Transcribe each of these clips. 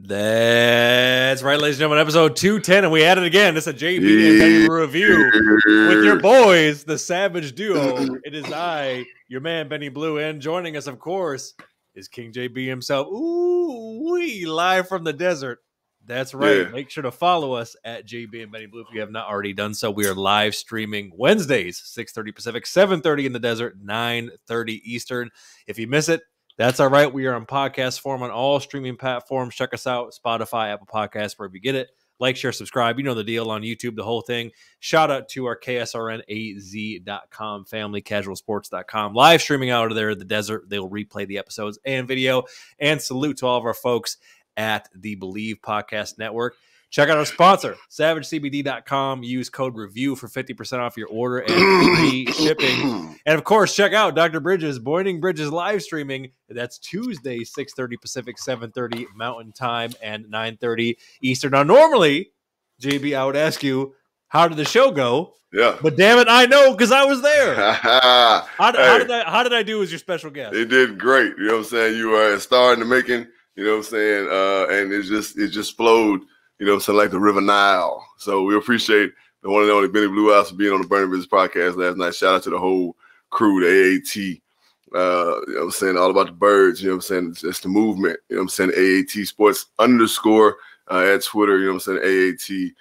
That's right, ladies and gentlemen, episode 210, and we added again. It's a JB and Benny review with your boys, the Savage Duo. It is I, your man, Benny Blue, and joining us, of course, is King JB himself. Ooh, we live from the desert. That's right. Yeah. Make sure to follow us at JB and Benny Blue if you have not already done so. We are live streaming Wednesdays, 6:30 Pacific, 7:30 in the desert, 9:30 Eastern. If you miss it, that's all right. We are on podcast form on all streaming platforms. Check us out, Spotify, Apple Podcasts, wherever you get it. Like, share, subscribe. You know the deal on YouTube, the whole thing. Shout out to our KSRNAZ.com family, casualsports.com. Live streaming out of there in the desert. They'll replay the episodes and video. And salute to all of our folks at the Believe Podcast Network. Check out our sponsor, SavageCBD.com. Use code REVIEW for 50% off your order and free shipping. And, of course, check out Dr. Bridges, Boining Bridges live streaming. That's Tuesday, 6:30 Pacific, 7:30 Mountain Time, and 9:30 Eastern. Now, normally, JB, I would ask you, how did the show go? Yeah. But, damn it, I know because I was there. How did I do as your special guest? It did great. You know what I'm saying? You were a star in the making. You know what I'm saying? And it just flowed. You know what I'm saying, like the River Nile. So we appreciate the one and only Benny Blue House for being on the Burning Business podcast last night. Shout out to the whole crew, the AAT. You know what I'm saying, all about the birds. You know what I'm saying, it's the movement. You know what I'm saying, AAT Sports _ at Twitter. You know what I'm saying, AAT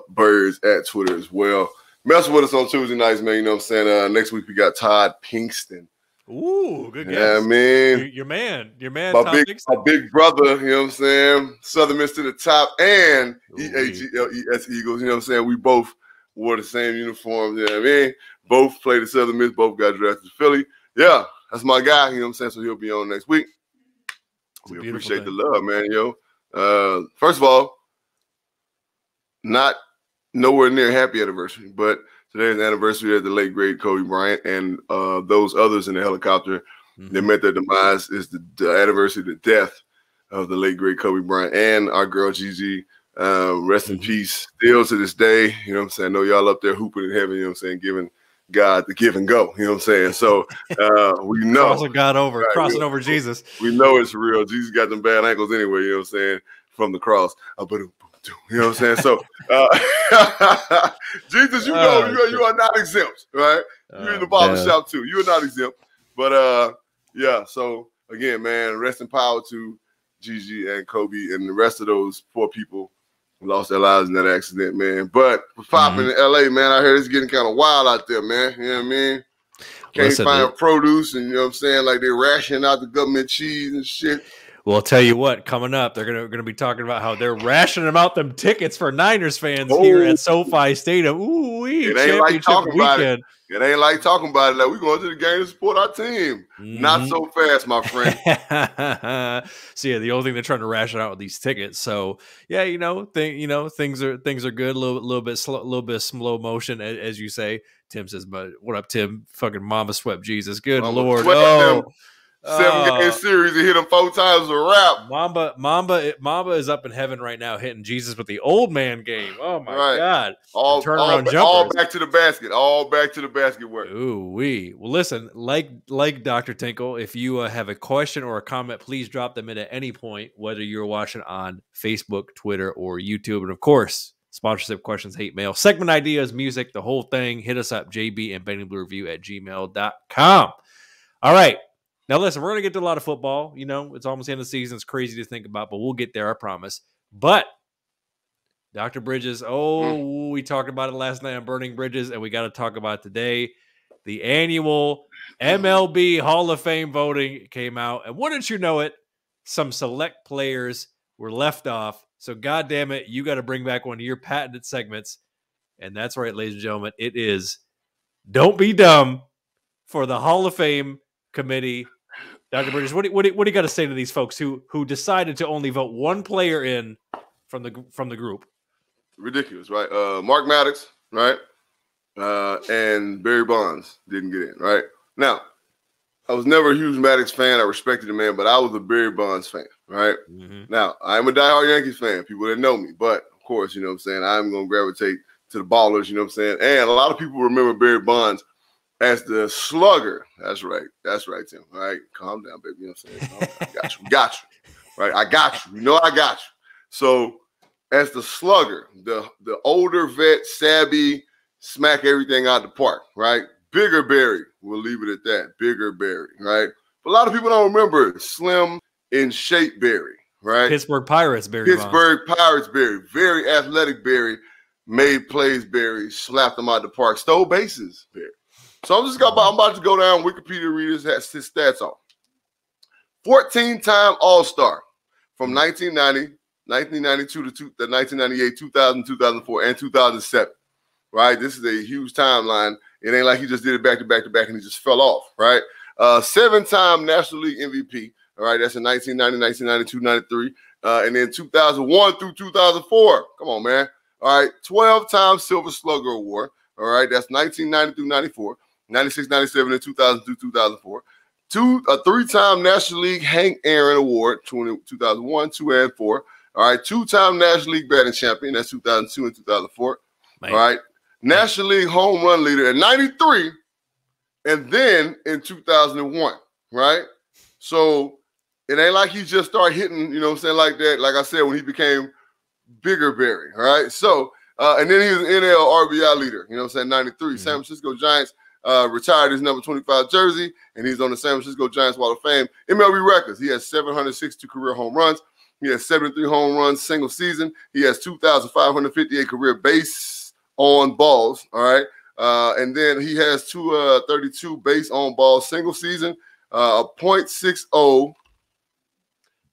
birds at Twitter as well. Mess with us on Tuesday nights, man. You know what I'm saying. Next week we got Todd Pinkston. Ooh, good guess. Yeah, man. Your man. My big brother, you know what I'm saying? Southern Miss to the top and EAGLES Eagles, you know what I'm saying? We both wore the same uniforms, you know what I mean? Both played at Southern Miss, both got drafted to Philly. Yeah, that's my guy, you know what I'm saying? So he'll be on next week. We appreciate the love, man, yo. First of all, not nowhere near happy anniversary, but today's the anniversary of the late, great Kobe Bryant, and those others in the helicopter that met their demise is the anniversary of the death of the late, great Kobe Bryant and our girl Gigi. Rest in peace. Still to this day, you know what I'm saying? I know y'all up there hooping in heaven, you know what I'm saying, giving God the give and go, you know what I'm saying? So we know. Crossing God over, right, crossing over Jesus. We know it's real. Jesus got them bad ankles anyway, you know what I'm saying, from the cross. You know what I'm saying? So, Jesus, you know, you are not exempt, right? You're in the barbershop too. You are not exempt. But, yeah, so, again, man, rest in power to Gigi and Kobe and the rest of those poor people who lost their lives in that accident, man. But popping in L.A., man, I heard it's getting kind of wild out there, man. You know what I mean? Can't find produce, and you know what I'm saying? Like they're rationing out the government cheese and shit. Well, I'll tell you what, coming up, they're gonna be talking about how they're rationing them them tickets for Niners fans here at SoFi Stadium. Ooh, it ain't like talking about it. It ain't like talking about it. Like, we're going to the game to support our team. Not so fast, my friend. So yeah, the only thing they're trying to ration out with these tickets. So yeah, things are good. A little bit slow motion, as you say. Tim says, "But what up, Tim? Fucking mama swept Jesus. Good Lord. Seven-game series, he hit him 4 times a wrap. Mamba is up in heaven right now, hitting Jesus with the old man game. Oh my God! All back to the basket. All back to the basket work. Ooh wee. Well, listen, like Dr. Tinkle, if you have a question or a comment, please drop them in at any point, whether you're watching on Facebook, Twitter, or YouTube, and of course, sponsorship questions, hate mail, segment ideas, music, the whole thing. Hit us up, JB and Benny Blue Review at gmail.com. All right. Now, listen, we're going to get to a lot of football. You know, it's almost the end of the season. It's crazy to think about, but we'll get there, I promise. But Dr. Bridges, we talked about it last night on Burning Bridges, and we got to talk about it today. The annual MLB Hall of Fame voting came out, and wouldn't you know it, some select players were left off. So, goddamn it, you got to bring back one of your patented segments. And that's right, ladies and gentlemen, it is Don't Be Dumb for the Hall of Fame committee. Dr. Bridges, what do you got to say to these folks who decided to only vote one player in from the group? Ridiculous, right? Mark Maddox, right? And Barry Bonds didn't get in, right? Now, I was never a huge Maddox fan. I respected the man, but I was a Barry Bonds fan, right? Now, I'm a diehard Yankees fan. People that know me, but of course, you know what I'm saying, I'm going to gravitate to the ballers, you know what I'm saying? And a lot of people remember Barry Bonds as the slugger. That's right. That's right, Tim. All right. Calm down, baby. You know what I'm saying? Got you. right? I got you. You know I got you. So as the slugger, the older vet, savvy, smack everything out the park, right? Bigger Barry, we'll leave it at that. Bigger Barry, right? But a lot of people don't remember Slim in shape Barry, right? Pittsburgh Pirates Barry. Pittsburgh Pirates Barry, very athletic Barry, made plays Barry, slapped them out the park, stole bases Barry. So I'm about to go down Wikipedia readers his stats off. 14-time All-Star from 1990, 1992 to 1998, 2000, 2004, and 2007. Right? This is a huge timeline. It ain't like he just did it back to back to back and he just fell off, right? 7-time National League MVP. All right, that's in 1990, 1992, 93. And then 2001 through 2004. Come on, man. All right, 12-time Silver Slugger Award. All right, that's 1990 through 94, 96, 97, and 2000 through 2004. A 3-time National League Hank Aaron Award, 2001, 2 and 4. All right, 2-time National League batting champion. That's 2002 and 2004. Man. All right, National League home run leader in 93, and then in 2001. Right, so it ain't like he just started hitting, you know what I'm saying, like that. Like I said, when he became Bigger Barry. All right, so and then he was an NL RBI leader. You know what I'm saying, 93. Mm-hmm. San Francisco Giants retired his number 25 jersey, and he's on the San Francisco Giants Hall of Fame. MLB records: he has 762 career home runs. He has 73 home runs single season. He has 2,558 career base on balls. All right. And then he has 32 base on balls single season, a .60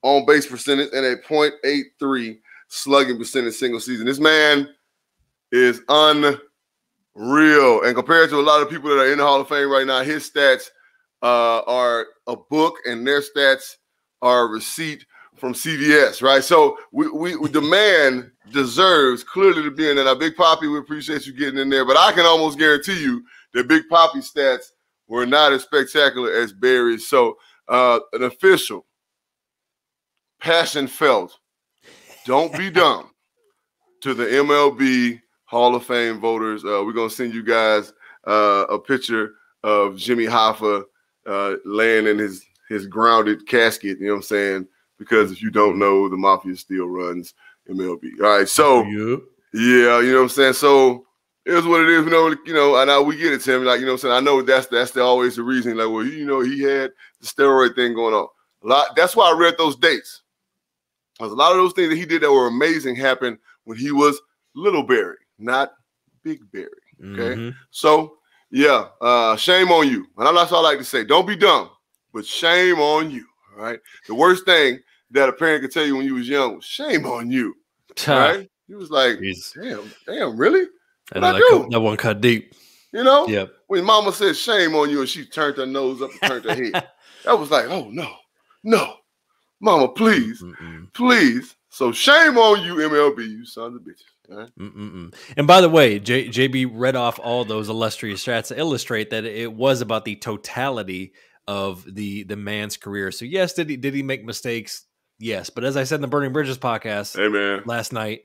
on base percentage, and a .83 slugging percentage single season. This man is unreal. And compared to a lot of people that are in the Hall of Fame right now, his stats are a book and their stats are a receipt from CVS, right? So the man deserves clearly to be in there. Now, Big Papi, we appreciate you getting in there, but I can almost guarantee you that Big Papi's stats were not as spectacular as Barry's. So an official, passion felt, don't be dumb, to the MLB Hall of Fame voters. We're going to send you guys a picture of Jimmy Hoffa laying in his grounded casket, you know what I'm saying? Because if you don't know, the Mafia still runs MLB. All right, so, yeah, you know what I'm saying? So, it is what it is. You know, and now we get it, Tim. Like, you know what I'm saying? I know that's always the reason. Like, well, you know, he had the steroid thing going on. That's why I read those dates. Because a lot of those things that he did that were amazing happened when he was Little Barry, not Big Barry. Okay? Mm-hmm. So, yeah, shame on you. And that's all I like to say. Don't be dumb, but shame on you. All right? The worst thing that a parent could tell you when you was young was shame on you. Right? He was like, damn, really? And that one cut deep. You know? Yep. When mama said shame on you and she turned her nose up and turned her head. That was like, oh, no. Mama, please, please. So shame on you, MLB, you sons of bitches. Right? And by the way, JB read off all those illustrious stats to illustrate that it was about the totality of the man's career. So yes, did he make mistakes? Yes, but as I said in the Burning Bridges podcast last night,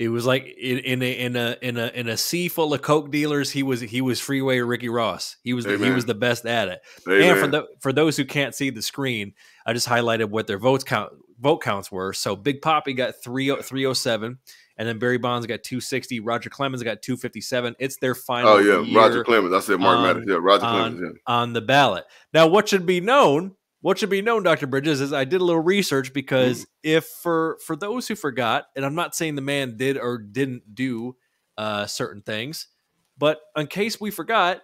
it was like in a sea full of coke dealers, he was Freeway Ricky Ross. He was the best at it. Amen. And for those who can't see the screen, I just highlighted what their vote counts were. So Big Papi got 307, and then Barry Bonds got 260. Roger Clemens got 257. It's their final. Oh yeah, Roger Clemens. I said Mark Maddox. Yeah, Roger Clemens. On the ballot. Now, what should be known, Dr. Bridges, is I did a little research because if for those who forgot, and I'm not saying the man did or didn't do certain things, but in case we forgot,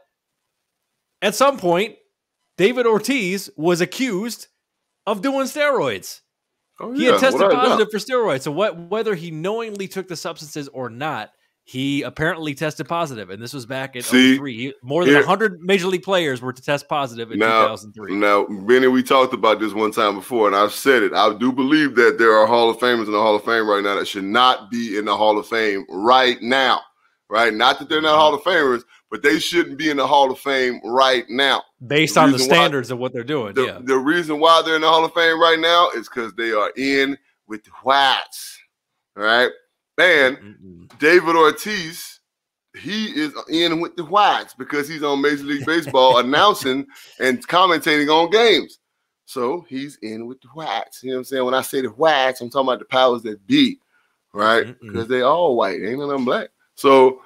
at some point, David Ortiz was accused of doing steroids. Oh, he had tested positive for steroids. So whether he knowingly took the substances or not, he apparently tested positive, and this was back in 2003. More than 100 Major League players were to test positive in 2003. Now, Benny, we talked about this one time before, and I've said it. I do believe that there are Hall of Famers in the Hall of Fame right now that should not be in the Hall of Fame right now, right? Not that they're not Hall of Famers, but they shouldn't be in the Hall of Fame right now. Based on the standards of what they're doing, The reason why they're in the Hall of Fame right now is because they are in with the whites, all right? And David Ortiz, he is in with the whites because he's on Major League Baseball announcing and commentating on games. So he's in with the whites. You know what I'm saying? When I say the whites, I'm talking about the powers that be, right? Because they all white. Ain't none of them black. So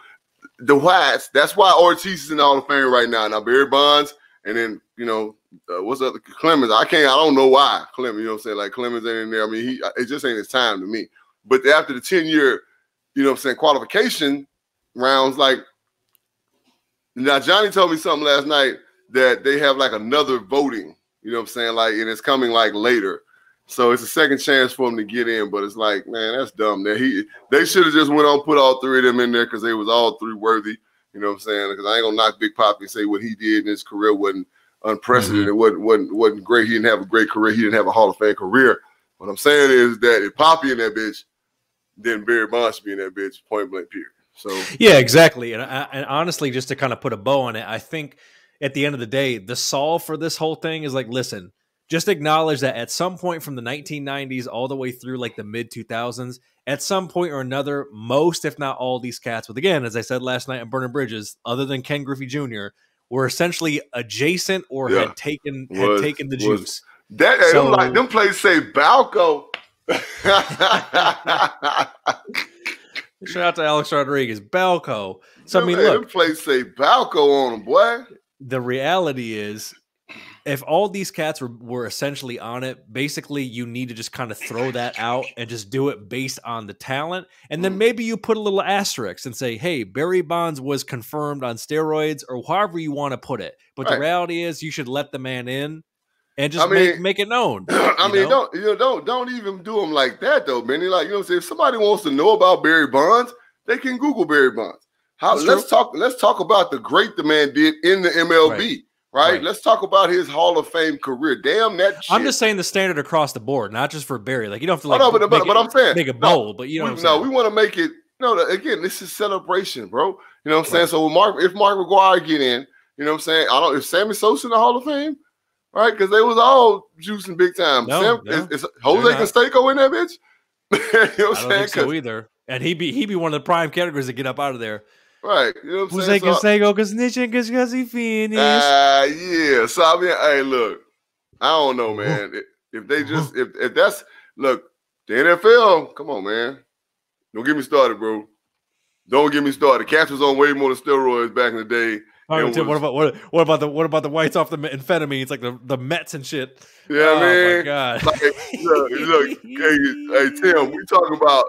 the whites, that's why Ortiz is in the Hall of Fame right now. Now, Barry Bonds, and then, what's up? Clemens. I don't know why Clemens, you know what I'm saying? Like, Clemens ain't in there. I mean, it just ain't his time to me. But after the 10-year, you know what I'm saying, qualification rounds, like, now Johnny told me something last night that they have like another voting, you know what I'm saying? Like, and it's coming like later. So it's a second chance for him to get in, but it's like, man, that's dumb. They should have just went on, put all three of them in there because they was all three worthy. You know what I'm saying? Because I ain't gonna knock Big Papi and say what he did in his career wasn't unprecedented. It wasn't great. He didn't have a great career. He didn't have a Hall of Fame career. What I'm saying is that if Papi in that bitch, then Barry Bonds should be in that bitch, point blank period. So yeah, exactly. And honestly, just to kind of put a bow on it, I think at the end of the day, the solve for this whole thing is like, listen, just acknowledge that at some point from the 1990s all the way through like the mid 2000s, at some point or another, most, if not all these cats, but again, as I said last night on Burning Bridges, other than Ken Griffey Jr., were essentially adjacent or had taken the juice. That so, like them plays say Balco. Shout out to Alex Rodriguez, Balco. So I mean, look, them plays say Balco on them, boy. The reality is, if all these cats were essentially on it, basically you need to just kind of throw that out and just do it based on the talent. And then maybe you put a little asterisk and say, hey, Barry Bonds was confirmed on steroids, or however you want to put it. But the reality is you should let the man in and just make it known. Don't even do them like that though, Benny. Like, you know what I'm saying? If somebody wants to know about Barry Bonds, they can Google Barry Bonds. Let's talk about the great the man did in the MLB. Right? Let's talk about his Hall of Fame career. Damn that shit. I'm just saying the standard across the board, not just for Barry. Like, you don't have to like but I'm saying make it bold, but you know what I'm saying? We want to make it again, this is celebration, bro. You know what I'm saying? So if Mark McGwire get in, you know what I'm saying? If Sammy Sosa in the Hall of Fame, right? Because they was all juicing big time. Is Jose Canseco in that bitch? You know what I'm saying? I don't think so either. And he be one of the prime categories to get up out of there. Right, you know what I'm saying? Who's saying go because snitching because he finished? Yeah. So I mean, hey, look, I don't know, man. If they just if that's the NFL, come on, man. Don't get me started, bro. Don't get me started. Cats was on way more than steroids back in the day. What about the whites off the amphetamines, like the Mets and shit? Yeah, my God. Like, look, hey, Tim, we talking about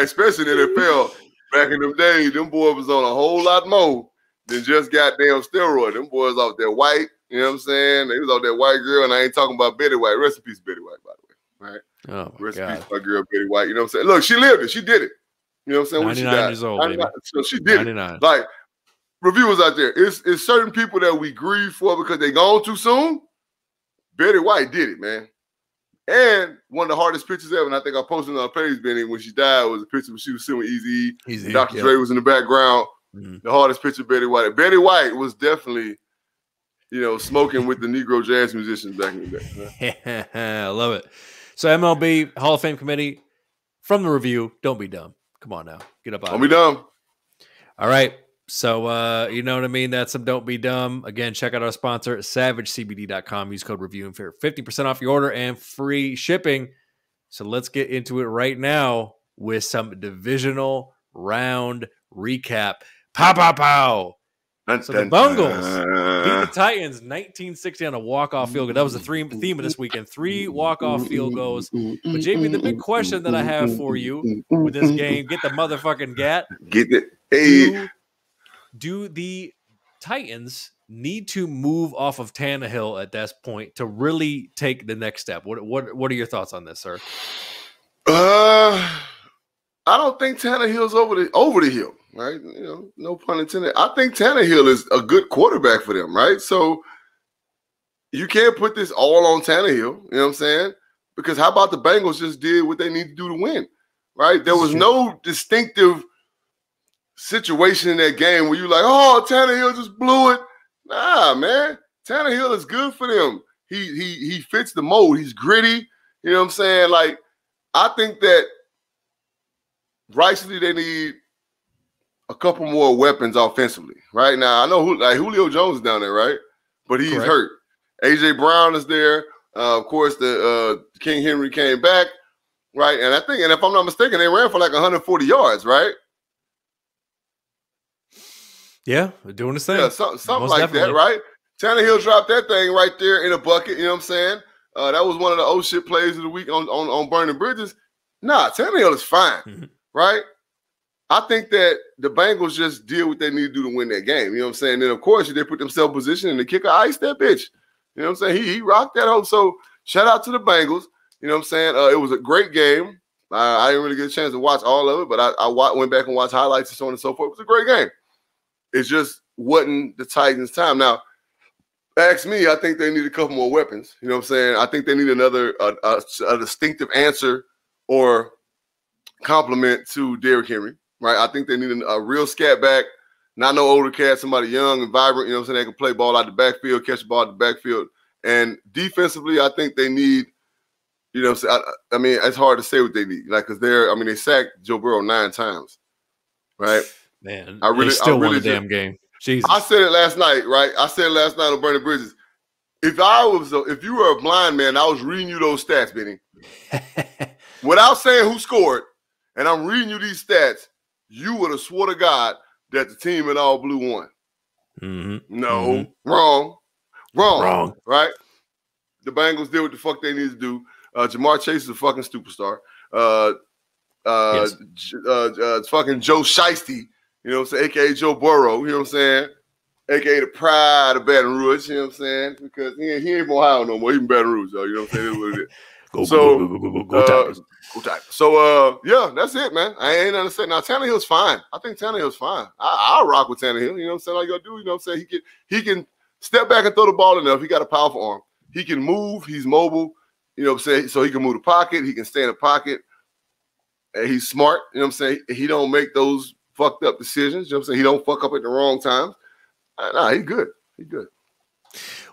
especially in the NFL. Back in them days, them boys was on a whole lot more than just goddamn steroid. Them boys off that white, you know what I'm saying? They was off that white girl, and I ain't talking about Betty White. Rest in peace, Betty White, by the way. Right? Oh, my Rest God. in peace, my girl, Betty White. You know what I'm saying? Look, she lived it. She did it. You know what I'm saying? When 99 she died. years old, baby. So she did 99. it. Like, reviewers out there, it's certain people that we grieve for because they gone too soon. Betty White did it, man. And one of the hardest pictures ever, and I think I posted on our page, Benny, when she died, was a picture when she was sitting with Eazy-E. Dr. Dre was in the background. The hardest picture of Betty White. Betty White was definitely, smoking with the Negro jazz musicians back in the day. I love it. So MLB Hall of Fame committee, from the review, don't be dumb. Come on now. Get up out Don't be dumb. All right. So, you know what I mean? That's some don't be dumb. Again, check out our sponsor, savagecbd.com. Use code review and for 50% off your order and free shipping. So let's get into it right now with some divisional round recap. Pow, pow, pow. So the Bungles beat the Titans 1960 on a walk-off field goal. That was the theme of this weekend. 3 walk-off field goals. But, JB, the big question that I have for you with this game, get the motherfucking gat. Get it. Hey. Do the Titans need to move off of Tannehill at this point to really take the next step? What are your thoughts on this, sir? I don't think Tannehill's over the hill, right? No pun intended. I think Tannehill is a good quarterback for them, right? So you can't put this all on Tannehill, you know what I'm saying? Because how about the Bengals just did what they need to do to win, right? There was no distinctive situation in that game where you're like, oh, Tannehill just blew it. Nah, man. Tannehill is good for them. He fits the mold. He's gritty. You know what I'm saying? Like, I think that rightfully they need a couple more weapons offensively. Right now, I know Julio Jones is down there, right? But he's hurt. A.J. Brown is there. Of course, the King Henry came back, right? And I think, and if I'm not mistaken, they ran for like 140 yards, right? Yeah, doing his thing. Yeah, something like that, right? Tannehill dropped that thing right there in a bucket. You know what I'm saying? That was one of the oh shit plays of the week on Burning Bridges. Nah, Tannehill is fine, right? I think that the Bengals just did what they need to do to win that game. You know what I'm saying? Then, of course, they put themselves in position and the kicker iced that bitch. You know what I'm saying? He rocked that hoe. So, shout out to the Bengals. You know what I'm saying? It was a great game. I didn't really get a chance to watch all of it, but I went back and watched highlights and so on and so forth. It was a great game. It just wasn't the Titans' time. Now, ask me, I think they need a couple more weapons. You know what I'm saying? I think they need another a distinctive answer or compliment to Derrick Henry, right? I think they need a real scat back, not no older cat, somebody young and vibrant, you know what I'm saying? They can play ball out the backfield, catch the ball out the backfield. And defensively, I think they need, you know what I'm saying? I mean, it's hard to say what they need. Like, because they sacked Joe Burrow 9 times, right? Man, they still won the damn game. Jesus. I said it last night, right? I said it last night on Burning Bridges. If you were a blind man, I was reading you those stats, Benny. Without saying who scored, and I'm reading you these stats, you would have swore to God that the team in all blue won. Mm-hmm. No, wrong, right? The Bengals did what the fuck they need to do. Jamar Chase is a fucking superstar. Fucking Joe Shiesty, you know what I'm saying, a.k.a. Joe Burrow, you know what I'm saying, a.k.a. the pride of Baton Rouge, you know what I'm saying, because he ain't from Ohio no more, he from Baton Rouge, though, you know what I'm saying, that's what it is. Go Tigers. So, yeah, that's it, man. I ain't nothing to say. Now, Tannehill's fine. I think Tannehill's fine. I'll rock with Tannehill, you know what I'm saying, all you gotta do, you know what I'm saying, he can step back and throw the ball enough. He got a powerful arm. He can move. He's mobile, you know what I'm saying, so he can move the pocket. He can stay in the pocket. And he's smart, you know what I'm saying, he don't make those fucked up decisions. You know what I'm saying? He don't fuck up at the wrong times. Nah, he's good. He's good.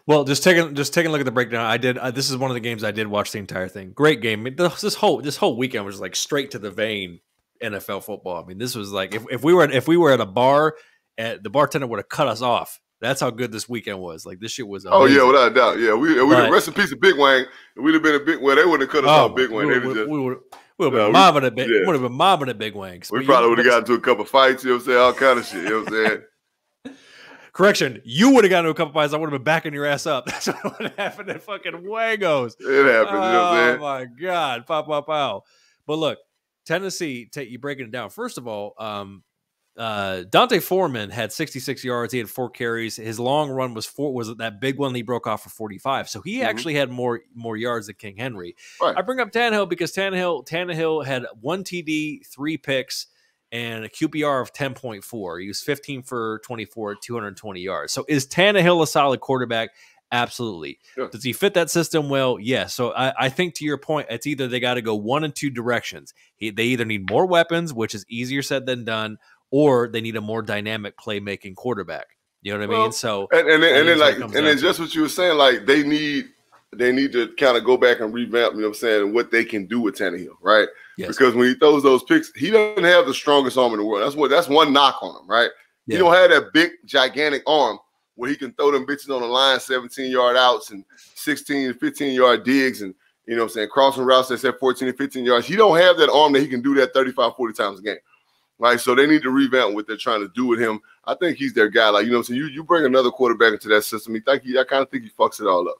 Well, just taking a look at the breakdown. I did. This is one of the games I did watch the entire thing. Great game. This whole weekend was like straight to the vein NFL football. I mean, this was like if we were at a bar, the bartender would have cut us off. That's how good this weekend was. Like this shit was amazing. Oh yeah, without a doubt. Yeah, we rest in peace of Big Wang. We'd have been a Big Wang. They wouldn't have cut us off Big Wang. We would have been mobbing at Big Wangs. We probably would have gotten into a couple fights, you know what I'm saying? All kind of shit, you know what I'm saying? Correction, you would have gotten into a couple fights. I would have been backing your ass up. That's what would have happened at fucking Wangos. It happened, you know what I'm saying? Oh, my God. Pow. But look, Tennessee, you breaking it down. First of all, Dante Foreman had 66 yards. He had 4 carries. His long run was that big one he broke off for 45. So he actually had more yards than King Henry. Right. I bring up Tannehill because Tannehill had 1 TD, 3 picks, and a QBR of 10.4. He was 15 for 24, 220 yards. So is Tannehill a solid quarterback? Absolutely. Sure. Does he fit that system well? Yes. So I think to your point, it's either they got to go one in two directions. They either need more weapons, which is easier said than done, or they need a more dynamic playmaking quarterback. You know what I mean? So and then just what you were saying, like they need to kind of go back and revamp, you know what I'm saying, what they can do with Tannehill, right? Yes. Because when he throws those picks, he doesn't have the strongest arm in the world. That's one knock on him, right? Yeah. He don't have that big, gigantic arm where he can throw them bitches on the line, 17-yard outs and 16, 15-yard digs and, you know what I'm saying, crossing routes that said 14 and 15 yards. He don't have that arm that he can do that 35, 40 times a game. Right, so they need to revamp what they're trying to do with him. I think he's their guy. Like, you know what I'm saying? You bring another quarterback into that system, I kind of think he fucks it all up.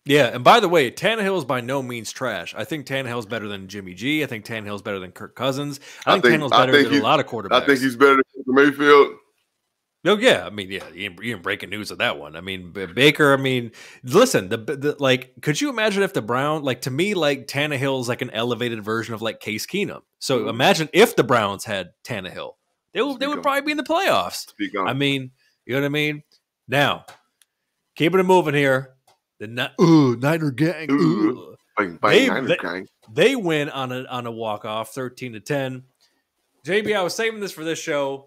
Yeah, and by the way, Tannehill is by no means trash. I think Tannehill's better than Jimmy G. I think Tannehill's better than Kirk Cousins. I think Tannehill's better than a lot of quarterbacks. I think he's better than Mayfield. No, yeah, I mean, yeah, you ain't breaking news of that one. I mean, Baker. I mean, listen, like, could you imagine if the Browns, like, to me, like Tannehill's like an elevated version of like Case Keenum. So imagine if the Browns had Tannehill, they would probably be in the playoffs. I mean, you know what I mean? Now, keeping it moving here, the Niner gang. They win on a walk off, 13-10. JB, I was saving this for this show.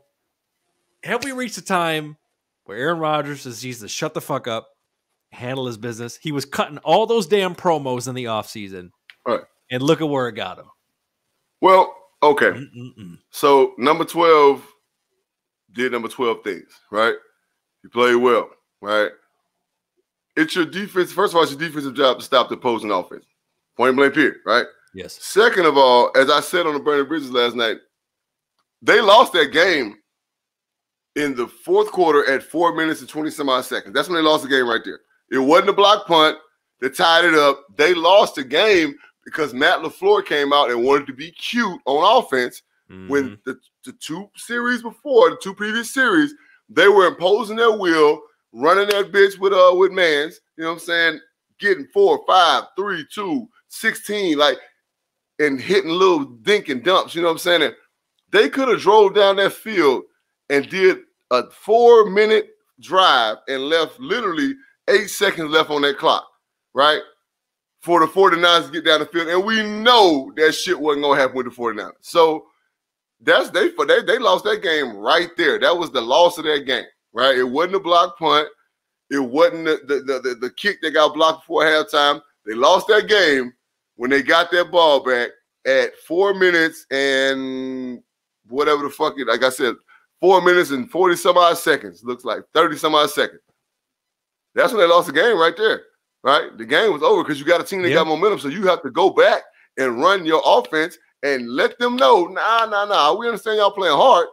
Have we reached a time where Aaron Rodgers needs to shut the fuck up, handle his business? He was cutting all those damn promos in the offseason. Right. And look at where it got him. Well, okay. So number 12 did number 12 things, right? He played well, right? It's your defense. First of all, it's your defensive job to stop the opposing offense. Point blank period, right? Yes. Second of all, as I said on the Burning Bridges last night, they lost that game in the fourth quarter at 4 minutes and 20-some-odd seconds. That's when they lost the game right there. It wasn't a block punt that tied it up. They lost the game because Matt LaFleur came out and wanted to be cute on offense when the two series before, the two previous series, they were imposing their will, running that bitch with mans, you know what I'm saying, getting 4, 5, 3, 2, 16, like, and hitting little dink and dumps, you know what I'm saying? And they could have drove down that field and did a 4-minute drive and left literally 8 seconds left on that clock, right? For the 49ers to get down the field. And we know that shit wasn't going to happen with the 49ers. So they lost that game right there. That was the loss of that game, right? It wasn't a block punt. It wasn't the kick that got blocked before halftime. They lost that game when they got that ball back at 4 minutes and whatever the fuck it, like I said, 4 minutes and 40-some-odd seconds. Looks like 30-some-odd seconds. That's when they lost the game right there, right? The game was over because you got a team that got momentum, so you have to go back and run your offense and let them know, nah. We understand y'all playing hard,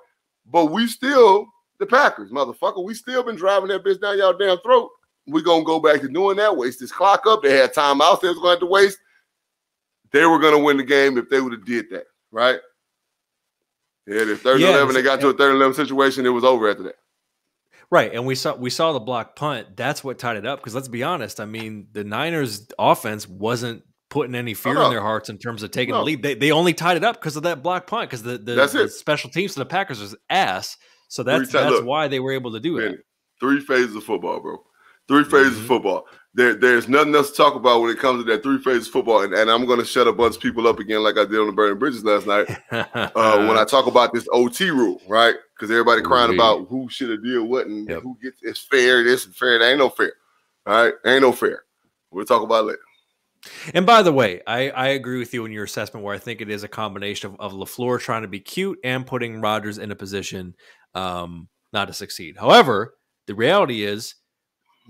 but we still the Packers, motherfucker. We still been driving that bitch down y'all damn throat. We're going to go back to doing that, waste this clock up. They had timeouts they was going to have to waste. They were going to win the game if they would have did that, right? Yeah, the 3rd-and-11, they got to a 3rd-and-11 situation. It was over after that. Right, and we saw the block punt. That's what tied it up. Because let's be honest, I mean, the Niners' offense wasn't putting any fear in their hearts in terms of taking the lead. They only tied it up because of that block punt. Because the special teams for the Packers was ass. So that's why they were able to do it. 3 phases of football, bro. 3 phases of football. There's nothing else to talk about when it comes to that 3 phases of football. And I'm going to shut a bunch of people up again like I did on the Burning Bridges last night when I talk about this OT rule, right? Because everybody crying about who should have did what and who gets it's fair, this and fair. It ain't no fair, all right? Ain't no fair. We'll talk about it later. And by the way, I agree with you in your assessment where I think it is a combination of LaFleur trying to be cute and putting Rodgers in a position not to succeed. However, the reality is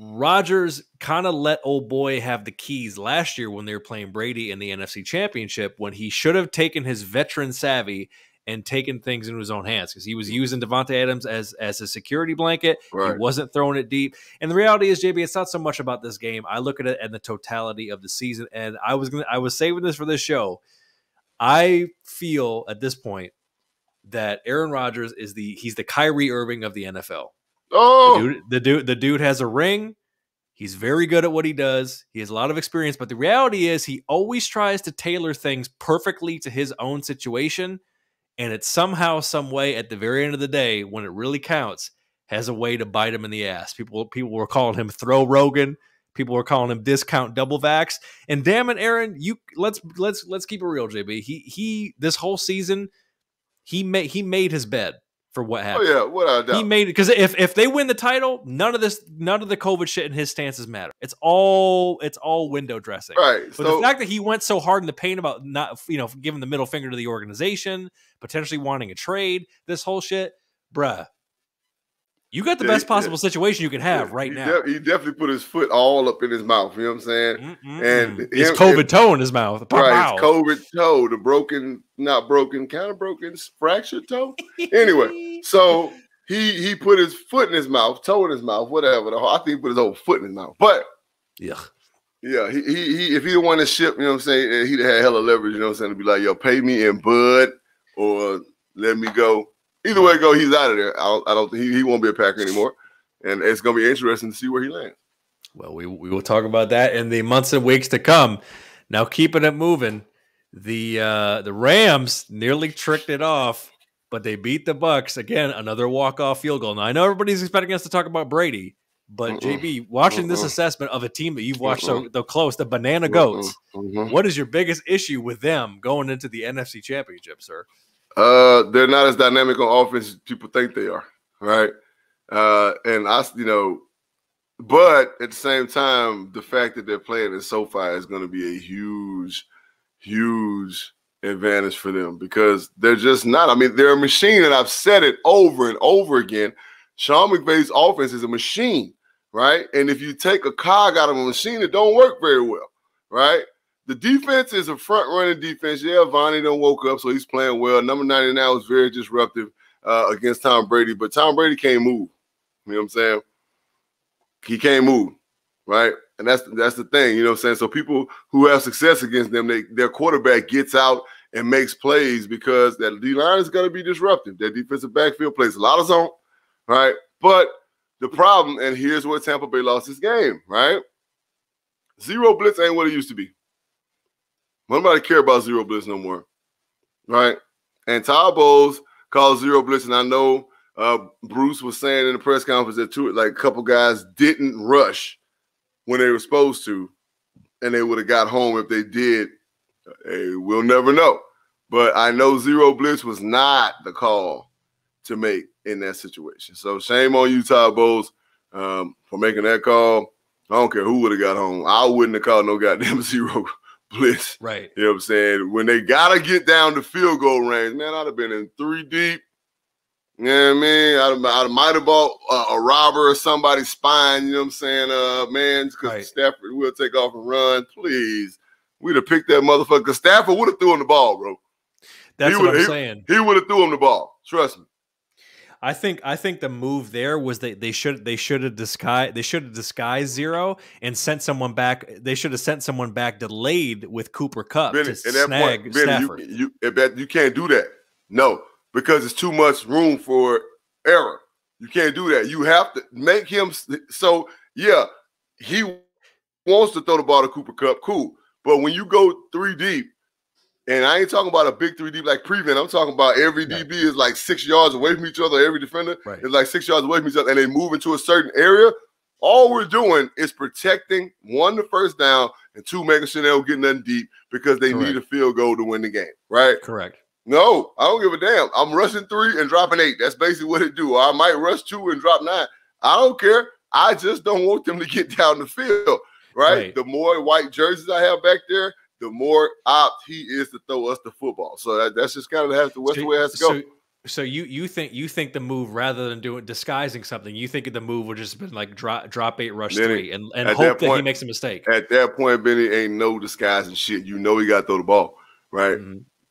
Rodgers kind of let old boy have the keys last year when they were playing Brady in the NFC Championship when he should have taken his veteran savvy and taken things into his own hands because he was using Devontae Adams as a security blanket. Right. He wasn't throwing it deep. And the reality is, JB, it's not so much about this game. I look at it in the totality of the season, and I was saving this for this show. I feel at this point that Aaron Rodgers he's the Kyrie Irving of the NFL. Oh, the dude has a ring. He's very good at what he does. He has a lot of experience, but the reality is he always tries to tailor things perfectly to his own situation. And it's somehow, some way, at the very end of the day, when it really counts, has a way to bite him in the ass. People were calling him Throw Rogan. People were calling him Discount Double Vax. And damn it, Aaron, let's keep it real, JB. He this whole season, he made his bed for what happened. Oh yeah, without a doubt. He made it because if they win the title, none of the COVID shit in his stances matter. It's all window dressing. Right. But the fact that he went so hard in the paint about not giving the middle finger to the organization, potentially wanting a trade, this whole shit, bruh. You got the best possible situation you can have right now. He definitely put his foot all up in his mouth. You know what I'm saying? And his COVID toe in his mouth. Right, his COVID toe, the broken, not broken, kind of broken, fractured toe. Anyway, so he put his foot in his mouth, toe in his mouth, whatever. I think he put his whole foot in his mouth. But yeah, he if he didn't want to ship, you know what I'm saying, he'd have had hella leverage, you know what I'm saying, to be like, yo, pay me in bud or let me go. Either way it go, he's out of there. I don't think he won't be a Packer anymore, and it's going to be interesting to see where he lands. Well, we will talk about that in the months and weeks to come. Now, keeping it moving, the Rams nearly tricked it off, but they beat the Bucs again. Another walk-off field goal. Now, I know everybody's expecting us to talk about Brady, but JB, watching this assessment of a team that you've watched so close, the Banana Goats, what is your biggest issue with them going into the NFC Championship, sir? They're not as dynamic on offense as people think they are, right? But at the same time, the fact that they're playing in SoFi is going to be a huge, huge advantage for them because they're just not. I mean, they're a machine, and I've said it over and over again. Sean McVay's offense is a machine, right? And if you take a cog out of a machine, it don't work very well, right? The defense is a front-running defense. Yeah, Vonnie done woke up, so he's playing well. Number 99 was very disruptive against Tom Brady, but Tom Brady can't move. You know what I'm saying? He can't move, right? And that's the thing, you know what I'm saying? So people who have success against them, their quarterback gets out and makes plays because that D-line is going to be disruptive. That defensive backfield plays a lot of zone, right? But the problem, and here's where Tampa Bay lost this game, right? Zero blitz ain't what it used to be. Nobody care about zero blitz no more, right? And Todd Bowles called zero blitz, and I know Bruce was saying in the press conference that a couple guys didn't rush when they were supposed to, and they would have got home if they did. Hey, we'll never know. But I know zero blitz was not the call to make in that situation. So shame on you, Todd Bowles, for making that call. I don't care who would have got home. I wouldn't have called no goddamn zero blitz. Right. You know what I'm saying? When they got to get down to field goal range, man, I'd have been in 3 deep. You know what I mean? I might have bought a robber or somebody's spine, you know what I'm saying? Man, because Stafford will take off and run. Please. We'd have picked that motherfucker. Because Stafford would have threw him the ball, bro. That's what I'm saying. He would have threw him the ball. Trust me. I think the move there was that they should have disguised zero and sent someone back. They should have sent someone back delayed with Cooper Kupp to snag Stafford. You can't do that. No, because it's too much room for error. You can't do that. You have to make him so. Yeah, he wants to throw the ball to Cooper Kupp. Cool, but when you go 3 deep. And I ain't talking about a big 3 deep like prevent. I'm talking about every DB is like 6 yards away from each other. Every defender is like 6 yards away from each other, and they move into a certain area. All we're doing is protecting, 1, the first down, and 2, making sure they don't get nothing deep because they need a field goal to win the game, right? Correct. No, I don't give a damn. I'm rushing 3 and dropping 8. That's basically what it do. Or I might rush 2 and drop 9. I don't care. I just don't want them to get down the field, right? The more white jerseys I have back there, the more opt he is to throw us the football. So that's just kind of the way it has to go. So you think the move, rather than disguising something, you think the move would just been like drop 8, rush Benny, 3, and hope that he makes a mistake. At that point, Benny, ain't no disguising shit. You know he got to throw the ball, right?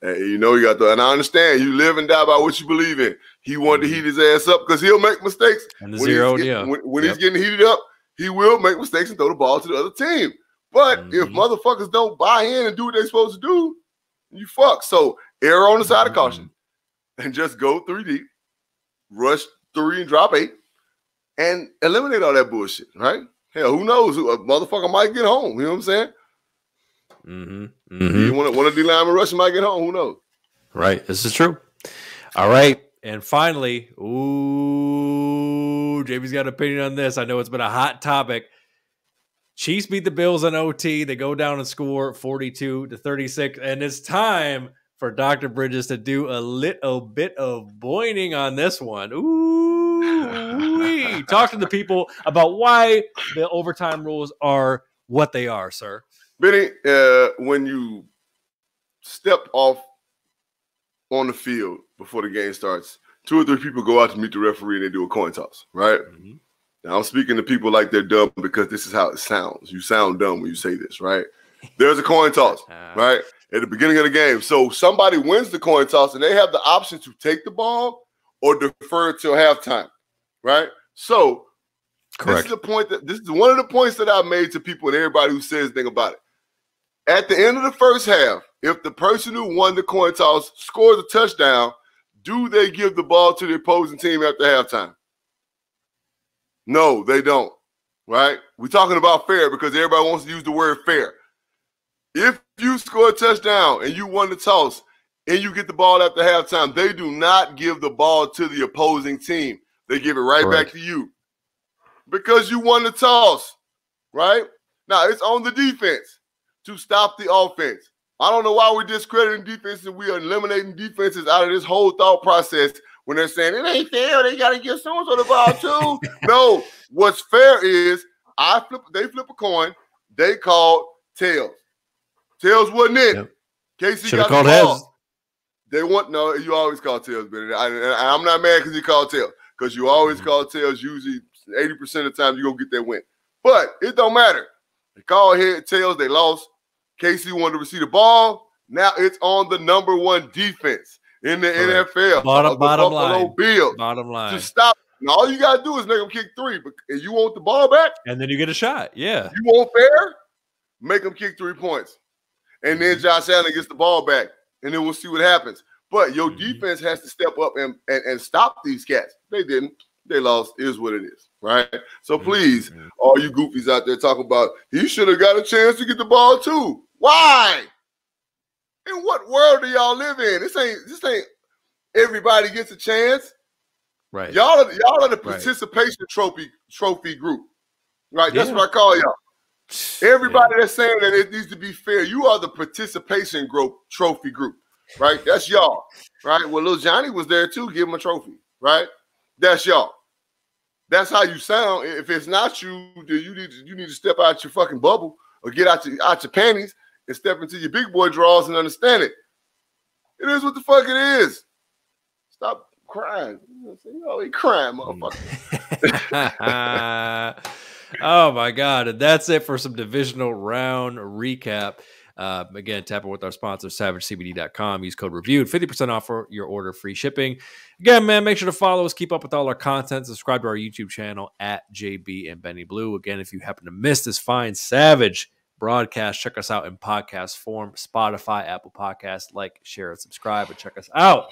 You know he got to. And I understand you live and die by what you believe in. He wanted to heat his ass up because he'll make mistakes. And the zero, when he's getting heated up, he will make mistakes and throw the ball to the other team. But if motherfuckers don't buy in and do what they're supposed to do, you fuck. So err on the side of caution and just go 3 deep, rush 3 and drop 8, and eliminate all that bullshit, right? Hell, who knows? A motherfucker might get home. You know what I'm saying? You want a D lineman rushing might get home. Who knows? Right. This is true. All right. And finally, Jamie's got an opinion on this. I know it's been a hot topic. Chiefs beat the Bills on OT. They go down and score 42-36. And it's time for Dr. Bridges to do a little bit of boining on this one. Ooh, talk to the people about why the overtime rules are what they are, sir. Benny, when you step off on the field before the game starts, 2 or 3 people go out to meet the referee and they do a coin toss, right? Now, I'm speaking to people like they're dumb because this is how it sounds. You sound dumb when you say this, right? There's a coin toss, right, at the beginning of the game. So somebody wins the coin toss, and they have the option to take the ball or defer till halftime, right? So this is the point this is one of the points that I've made to people and everybody who says anything about it. At the end of the first half, if the person who won the coin toss scores a touchdown, do they give the ball to the opposing team after halftime? No, they don't, right? We're talking about fair because everybody wants to use the word fair. If you score a touchdown and you won the toss and you get the ball after halftime, they do not give the ball to the opposing team. They give it right back to you because you won the toss, right? Now, it's on the defense to stop the offense. I don't know why we're discrediting defense and we are eliminating defenses out of this whole thought process when they're saying, it ain't fair, they got to get so-and-so the ball too. No, what's fair is they flip a coin, they called tails. Tails wasn't it. Yep. Casey got the ball. Heads. They want, you always call tails, Benny. I'm not mad because you call tails, because you always call tails usually 80% of the time you're going to get that win. But it don't matter. They call head, tails, they lost. KC wanted to receive the ball. Now it's on the number one defense in the NFL. Bottom line. Bills. Bottom line. Just stop. And all you got to do is make them kick 3. And you want the ball back? And then you get a shot. Yeah. You want fair? Make them kick 3 points. And then Josh Allen gets the ball back. And then we'll see what happens. But your defense has to step up and stop these cats. They didn't. They lost. It is what it is, right? So please, all you goofies out there talking about, he should have got a chance to get the ball too. Why? In what world do y'all live in? This ain't everybody gets a chance. Right. Y'all are the participation trophy group. Right? That's what I call y'all. Everybody that's saying that it needs to be fair, you are the participation trophy group. Right? That's y'all. Right? Well, little Johnny was there too. Give him a trophy. Right? That's y'all. That's how you sound. If it's not you, then you need to step out your fucking bubble or get out your panties and step into your big boy drawers and understand it. It is what the fuck it is. Stop crying. You ain't crying, motherfucker. Oh my God. And that's it for some divisional round recap. Again, tap in with our sponsor, SavageCBD.com. Use code REVIEWED, 50% off for your order, free shipping. Again, man, make sure to follow us, keep up with all our content, subscribe to our YouTube channel at JB and Benny Blue. Again, if you happen to miss this fine Savage broadcast, check us out in podcast form, Spotify, Apple Podcasts. Like, share, and subscribe, and check us out.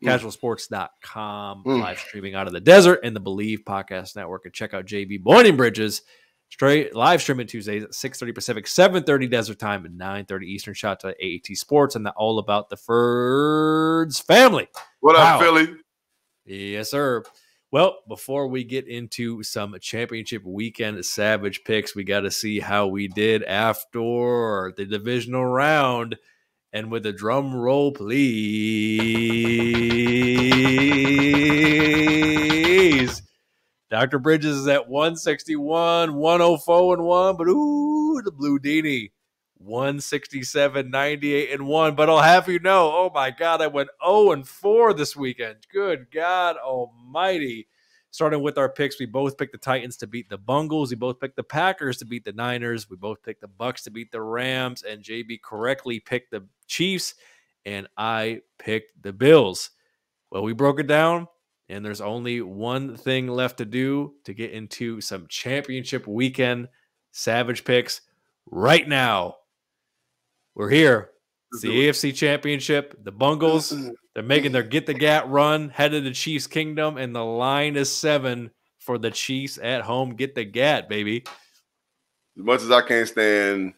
Casualsports.com, live streaming out of the desert, and the Believe Podcast Network. And check out JB Morning Bridges. Straight live streaming Tuesdays at 6:30 Pacific, 7:30 Desert Time, and 9:30 Eastern. Shout out to AAT Sports and all about the Ferds family. What up, Philly? Yes, sir. Well, before we get into some championship weekend Savage picks, we got to see how we did after the divisional round. And with a drum roll, please. Dr. Bridges is at 161, 104-1, but the Blue Dini, 167, 98-1. But I'll have you know, oh my God, I went 0-4 this weekend. Good God Almighty. Starting with our picks, we both picked the Titans to beat the Bungles. We both picked the Packers to beat the Niners. We both picked the Bucks to beat the Rams. And JB correctly picked the Chiefs. And I picked the Bills. Well, we broke it down. And there's only one thing left to do to get into some championship weekend Savage picks right now. We're here. It's the AFC Championship. The Bungles, they're making their get-the-gat run, headed to Chiefs Kingdom, and the line is 7 for the Chiefs at home. Get the gat, baby. As much as I can't stand,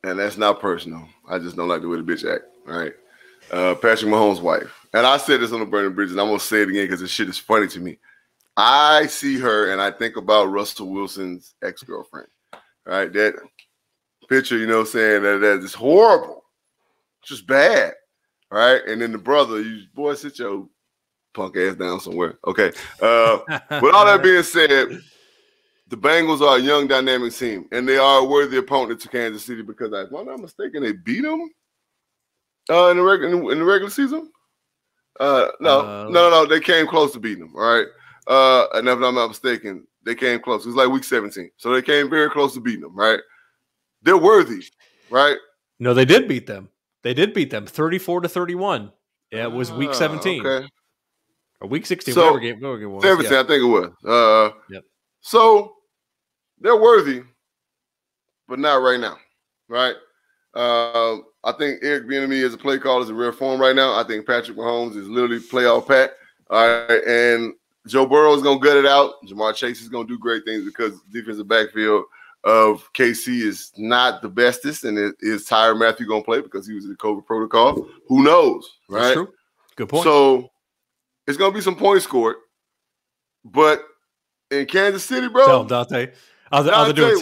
and that's not personal, I just don't like the way the bitch act, all right? Patrick Mahomes' wife. And I said this on the Burning Bridge, and I'm going to say it again because this shit is funny to me. I see her, and I think about Russell Wilson's ex-girlfriend. Right? That picture, you know what I'm saying, that is horrible. It's just bad. Right? And then the brother, boy, sit your punk ass down somewhere. Okay. With all that being said, the Bengals are a young, dynamic team, and they are a worthy opponent to Kansas City because, if I'm not mistaken, they beat them in the regular season. No, they came close to beating them. All right, and if I'm not mistaken, they came close. It was like week 17, so they came very close to beating them. Right, they're worthy, right? No, they did beat them. They did beat them 34-31. Yeah, it was week 17 or week 16. So, whatever game it was. 17, I think it was. Yep. So they're worthy, but not right now, right? I think Eric Bieniemy as a play caller is in rare form right now. I think Patrick Mahomes is literally playoff Pat. All right, and Joe Burrow is going to gut it out. Jamar Chase is going to do great things because the defensive backfield of KC is not the bestest, and is Tyrann Mathieu going to play because he was in the COVID protocol? Who knows, right? That's true. Good point. So it's going to be some points scored, but in Kansas City, bro. Tell him, Dante. Other doing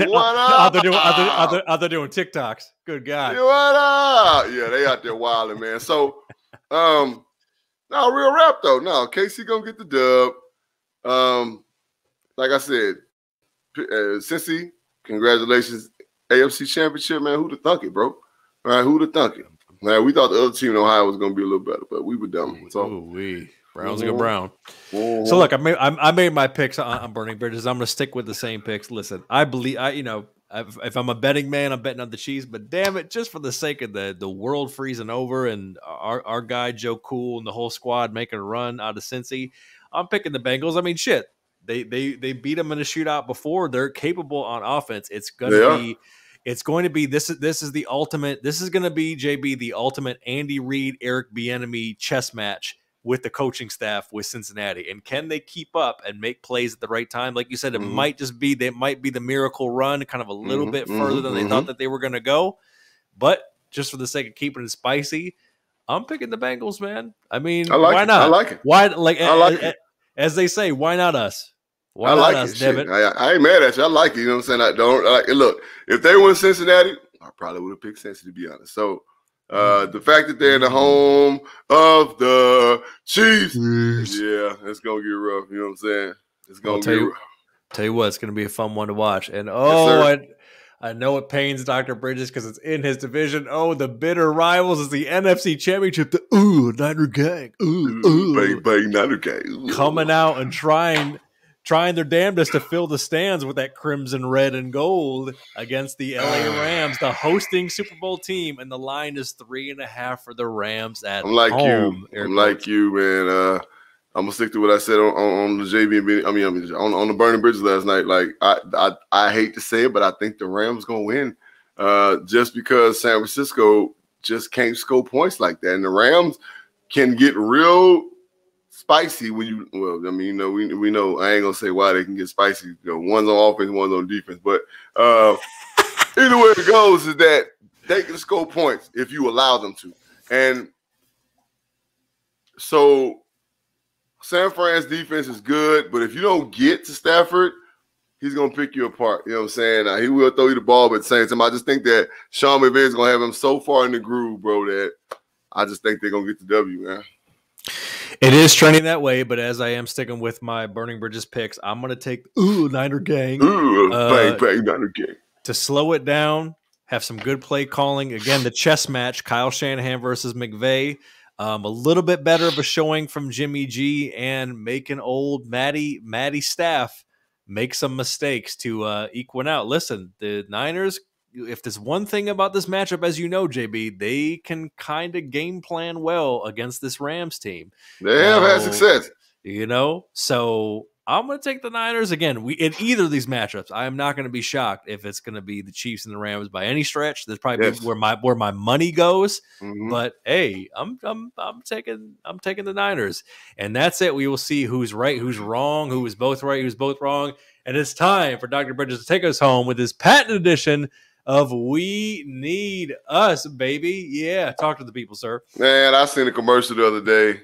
TikToks. Good God. What up? Yeah, they out there wilding, man. So, no, real rap though. No, KC gonna get the dub. Like I said, Cincy, congratulations, AFC Championship, man. Who'd have thunk it, bro? All right, who'd have thunk it? Man, we thought the other team in Ohio was gonna be a little better, but we were dumb. So, Browns go Brown. Mm-hmm. So look, I made my picks on Burning Bridges. I'm going to stick with the same picks. Listen, I believe if I'm a betting man, I'm betting on the Chiefs. But damn it, just for the sake of the world freezing over and our guy Joe Cool and the whole squad making a run out of Cincy, I'm picking the Bengals. I mean, shit, they beat them in a shootout before. They're capable on offense. It's going to be. It's going to be this is the ultimate. This is going to be JB the ultimate Andy Reid, Eric Bieniemy chess match with the coaching staff with Cincinnati. And can they keep up and make plays at the right time? Like you said, it might just be the miracle run, kind of a little bit further than they thought that they were going to go. But just for the sake of keeping it spicy, I'm picking the Bengals, man. I mean, why not? I like it. Why as they say, why not us? Why not us, David? I ain't mad at you. I like it. You know what I'm saying? I don't like it. Look, if they win Cincinnati, I probably would have picked Cincinnati, to be honest. So the fact that they're in the home of the Chiefs, yeah, it's gonna get rough. You know what I'm saying? It's gonna get rough. Tell you what, it's gonna be a fun one to watch. And I know it pains Dr. Bridges because it's in his division. Oh, the bitter rivals is the NFC Championship. The Niner Gang, bang, Niner Gang, coming out and trying their damnedest to fill the stands with that crimson, red, and gold against the LA Rams, the hosting Super Bowl team, and the line is 3.5 for the Rams at home. I'm like you, man. I'm gonna stick to what I said on the JB and Benny. I mean, on the Burning Bridges last night. Like I hate to say it, but I think the Rams gonna win, just because San Francisco just can't score points like that, and the Rams can get real spicy when you. Well, I mean, we know. I ain't gonna say why they can get spicy. You know, one's on offense, one's on defense, but either way it goes is that they can score points if you allow them to, and so. San Fran's defense is good, but if you don't get to Stafford, he's going to pick you apart. You know what I'm saying? He will throw you the ball, but at the same time, I just think that Sean McVay is going to have him so far in the groove, bro, that I just think they're going to get the W, man. It is trending that way, but as I am sticking with my Burning Bridges picks, I'm going to take Niner Gang. Bang, Niner Gang. To slow it down, have some good play calling. Again, the chess match, Kyle Shanahan versus McVay. A little bit better of a showing from Jimmy G and making old Matty Staff make some mistakes to equal out. Listen, the Niners, if there's one thing about this matchup, as you know, JB, they can kind of game plan well against this Rams team. They have had success. You know, so I'm going to take the Niners again. In either of these matchups, I am not going to be shocked if it's going to be the Chiefs and the Rams by any stretch. That's probably where my money goes. Mm-hmm. But hey, I'm taking the Niners, and that's it. We will see who's right, who's wrong, who is both right, who's both wrong, and it's time for Dr. Bridges to take us home with his patent edition of "We Need Us," baby. Yeah, talk to the people, sir. Man, I seen a commercial the other day.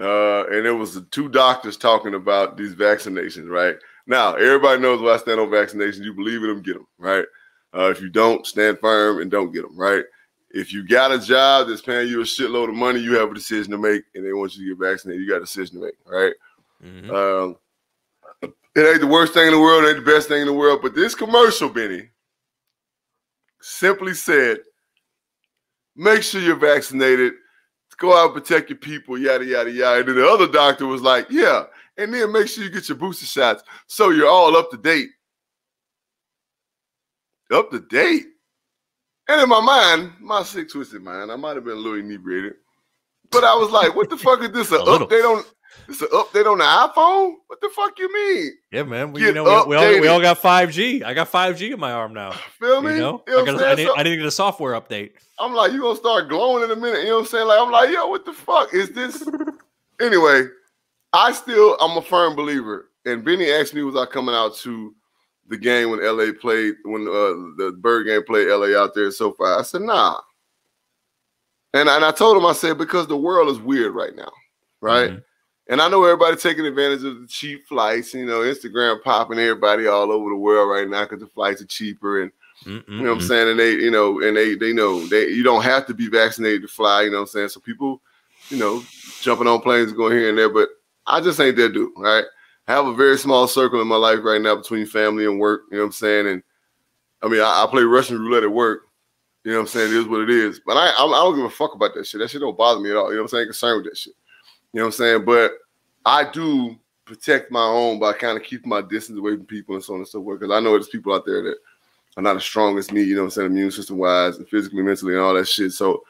And it was the two doctors talking about these vaccinations, right? Now, everybody knows where I stand on vaccinations. You believe in them, get them, right? If you don't, stand firm and don't get them, right? If you got a job that's paying you a shitload of money, you have a decision to make, and they want you to get vaccinated. You got a decision to make, right? Mm-hmm. It ain't the worst thing in the world, it ain't the best thing in the world, but this commercial, Benny, simply said, make sure you're vaccinated. Go out and protect your people, yada, yada, yada. And then the other doctor was like, yeah, and then make sure you get your booster shots so you're all up to date. Up to date? And in my mind, my sick, twisted mind, I might have been a little inebriated. But I was like, what the fuck is this? An update on the iPhone? What the fuck you mean? Yeah, man. We all got 5G. I got 5G in my arm now. Feel me? You know? I need to get a software update. I'm like, you gonna start glowing in a minute. You know what I'm saying? Like, I'm like, yo, what the fuck is this? Anyway, I'm a firm believer. And Benny asked me, was I coming out to the game when LA played, when the Birdgang played LA out there so far? I said, nah. And I told him, I said, because the world is weird right now, right? Mm-hmm. And I know everybody taking advantage of the cheap flights. You know, Instagram popping everybody all over the world right now because the flights are cheaper. And you know what I'm saying? And they know you don't have to be vaccinated to fly. You know what I'm saying? So people, jumping on planes going here and there. But I just ain't that dude, right? I have a very small circle in my life right now between family and work. You know what I'm saying? And I mean, I play Russian roulette at work. You know what I'm saying? It is what it is. But I don't give a fuck about that shit. That shit don't bother me at all. You know what I'm saying? I'm concerned with that shit. You know what I'm saying? But I do protect my own by kind of keeping my distance away from people and so on and so forth. Because I know there's people out there that are not as strong as me, you know what I'm saying, immune system wise and physically, mentally, and all that shit. So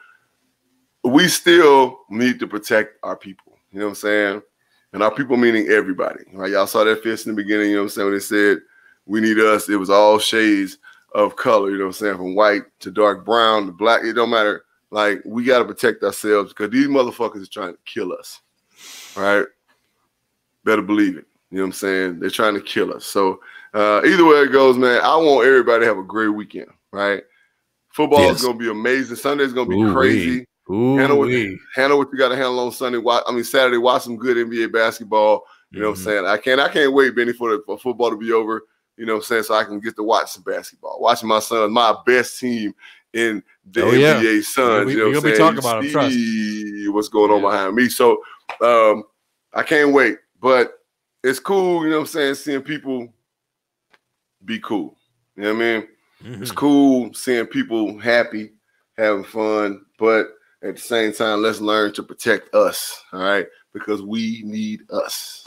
we still need to protect our people. You know what I'm saying? And our people meaning everybody. Right? Y'all saw that fist in the beginning, you know what I'm saying, when they said we need us. It was all shades of color, you know what I'm saying, from white to dark brown to black. It don't matter. Like, we got to protect ourselves because these motherfuckers are trying to kill us. All right? Better believe it. You know what I'm saying? They're trying to kill us. So either way it goes, man, I want everybody to have a great weekend, right? Football is going to be amazing. Sunday's going to be crazy. Handle what you got to handle on Sunday. Saturday, watch some good NBA basketball. You know what I'm saying? I can't wait, Benny, for football to be over. You know what I'm saying? So I can get to watch some basketball. Watching my son, my best team in the NBA Suns. You know what I'm saying? Talking about him, trust. What's going on behind me. So I can't wait. But it's cool, you know what I'm saying, seeing people be cool. You know what I mean? It's cool seeing people happy, having fun, but at the same time, let's learn to protect us, all right? Because we need us,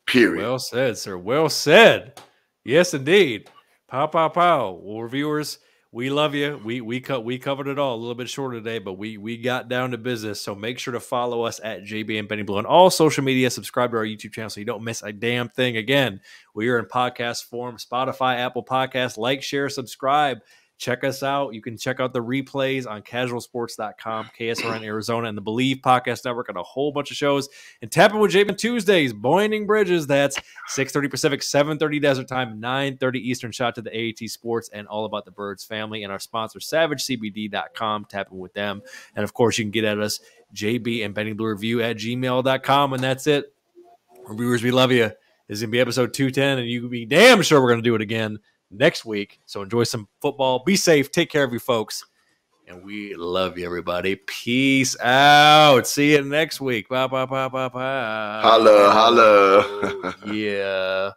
period. Well said, sir. Well said. Yes, indeed. Pow, pow, pow. Well, reviewers, we love you. We covered it all a little bit shorter today, but we got down to business. So make sure to follow us at JB and Benny Blue on all social media. Subscribe to our YouTube channel so you don't miss a damn thing. Again, we are in podcast form, Spotify, Apple Podcasts. Like, share, subscribe. Check us out. You can check out the replays on casualsports.com, KSRN Arizona, and the Believe Podcast Network, and a whole bunch of shows. And Tap In with JB Tuesdays, Boining Bridges. That's 6:30 Pacific, 7:30 Desert Time, 9:30 Eastern. Shout to the AAT Sports and all about the Birds family and our sponsor, SavageCBD.com. Tap in with them. And, of course, you can get at us, JB and Benny Blue Review at gmail.com. And that's it. Reviewers, we love you. This is going to be episode 210, and you can be damn sure we're going to do it again next week. So enjoy some football. Be safe. Take care of you folks. And we love you, everybody. Peace out. See you next week. Bye, bye, bye, bye, bye. Holla, holla. Yeah.